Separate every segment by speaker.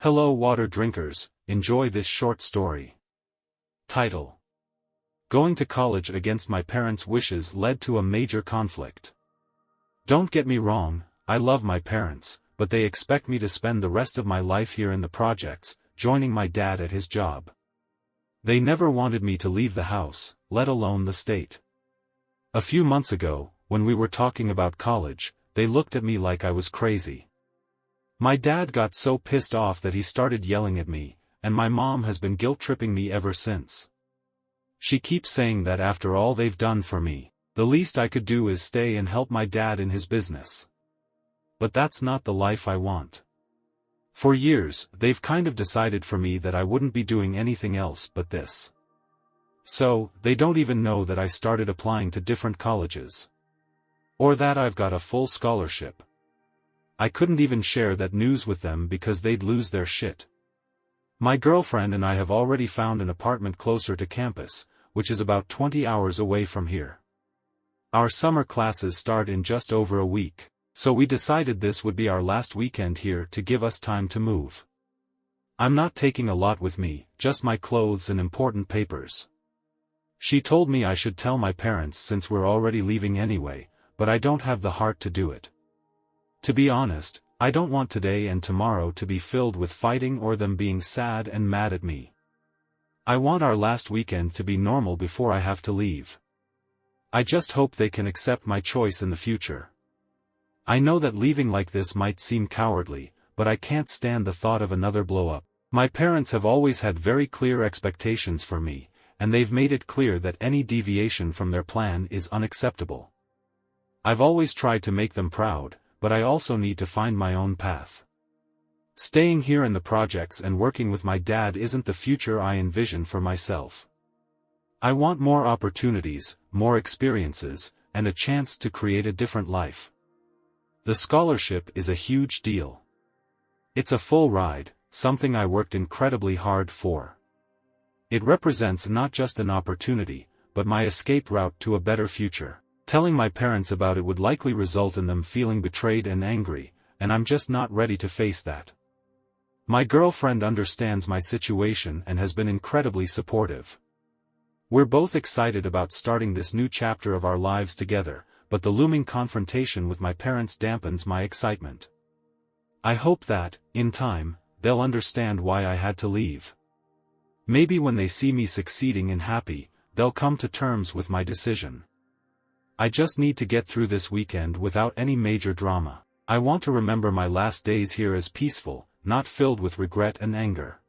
Speaker 1: Hello water drinkers, enjoy this short story. Title: Going to college against my parents' wishes led to a major conflict. Don't get me wrong, I love my parents, but they expect me to spend the rest of my life here in the projects, joining my dad at his job. They never wanted me to leave the house, let alone the state. A few months ago, when we were talking about college, they looked at me like I was crazy. My dad got so pissed off that he started yelling at me, and my mom has been guilt-tripping me ever since. She keeps saying that after all they've done for me, the least I could do is stay and help my dad in his business. But that's not the life I want. For years, they've kind of decided for me that I wouldn't be doing anything else but this. So, they don't even know that I started applying to different colleges. Or that I've got a full scholarship. I couldn't even share that news with them because they'd lose their shit. My girlfriend and I have already found an apartment closer to campus, which is about 20 hours away from here. Our summer classes start in just over a week, so we decided this would be our last weekend here to give us time to move. I'm not taking a lot with me, just my clothes and important papers. She told me I should tell my parents since we're already leaving anyway, but I don't have the heart to do it. To be honest, I don't want today and tomorrow to be filled with fighting or them being sad and mad at me. I want our last weekend to be normal before I have to leave. I just hope they can accept my choice in the future. I know that leaving like this might seem cowardly, but I can't stand the thought of another blow-up. My parents have always had very clear expectations for me, and they've made it clear that any deviation from their plan is unacceptable. I've always tried to make them proud, but I also need to find my own path. Staying here in the projects and working with my dad isn't the future I envision for myself. I want more opportunities, more experiences, and a chance to create a different life. The scholarship is a huge deal. It's a full ride, something I worked incredibly hard for. It represents not just an opportunity, but my escape route to a better future. Telling my parents about it would likely result in them feeling betrayed and angry, and I'm just not ready to face that. My girlfriend understands my situation and has been incredibly supportive. We're both excited about starting this new chapter of our lives together, but the looming confrontation with my parents dampens my excitement. I hope that, in time, they'll understand why I had to leave. Maybe when they see me succeeding and happy, they'll come to terms with my decision. I just need to get through this weekend without any major drama. I want to remember my last days here as peaceful, not filled with regret and anger.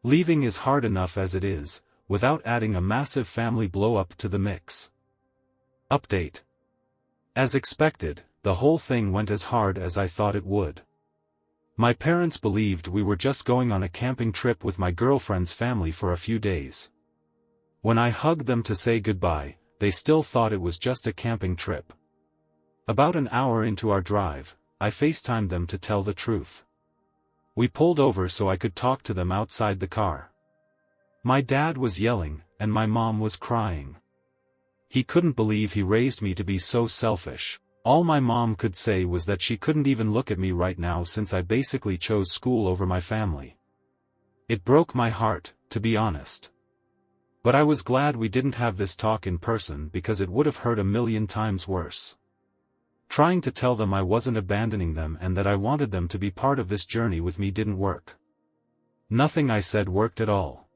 Speaker 1: Leaving is hard enough as it is, without adding a massive family blow-up to the mix. Update. As expected, the whole thing went as hard as I thought it would. My parents believed we were just going on a camping trip with my girlfriend's family for a few days. When I hugged them to say goodbye, they still thought it was just a camping trip. About an hour into our drive, I FaceTimed them to tell the truth. We pulled over so I could talk to them outside the car. My dad was yelling, and my mom was crying. He couldn't believe he raised me to be so selfish. All my mom could say was that she couldn't even look at me right now since I basically chose school over my family. It broke my heart, to be honest. But I was glad we didn't have this talk in person because it would have hurt a million times worse. Trying to tell them I wasn't abandoning them and that I wanted them to be part of this journey with me didn't work. Nothing I said worked at all.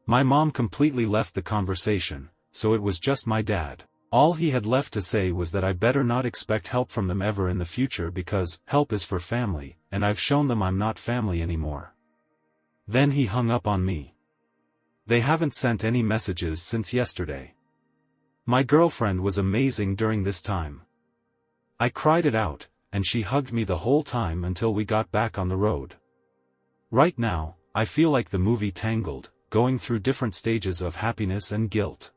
Speaker 1: My mom completely left the conversation, so it was just my dad. All he had left to say was that I better not expect help from them ever in the future because help is for family, and I've shown them I'm not family anymore. Then he hung up on me. They haven't sent any messages since yesterday. My girlfriend was amazing during this time. I cried it out, and she hugged me the whole time until we got back on the road. Right now, I feel like the movie Tangled, going through different stages of happiness and guilt.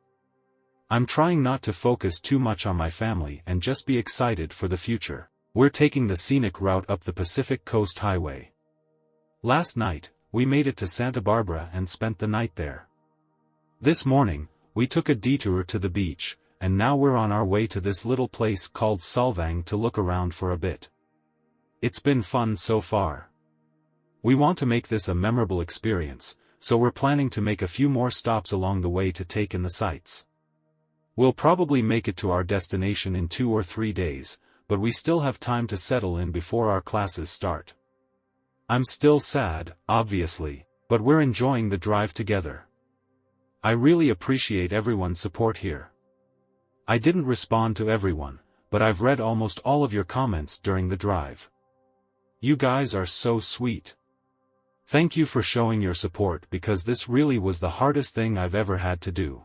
Speaker 1: I'm trying not to focus too much on my family and just be excited for the future. We're taking the scenic route up the Pacific Coast Highway. Last night, we made it to Santa Barbara and spent the night there. This morning, we took a detour to the beach, and now we're on our way to this little place called Solvang to look around for a bit. It's been fun so far. We want to make this a memorable experience, so we're planning to make a few more stops along the way to take in the sights. We'll probably make it to our destination in 2 or 3 days, but we still have time to settle in before our classes start. I'm still sad, obviously, but we're enjoying the drive together. I really appreciate everyone's support here. I didn't respond to everyone, but I've read almost all of your comments during the drive. You guys are so sweet. Thank you for showing your support because this really was the hardest thing I've ever had to do.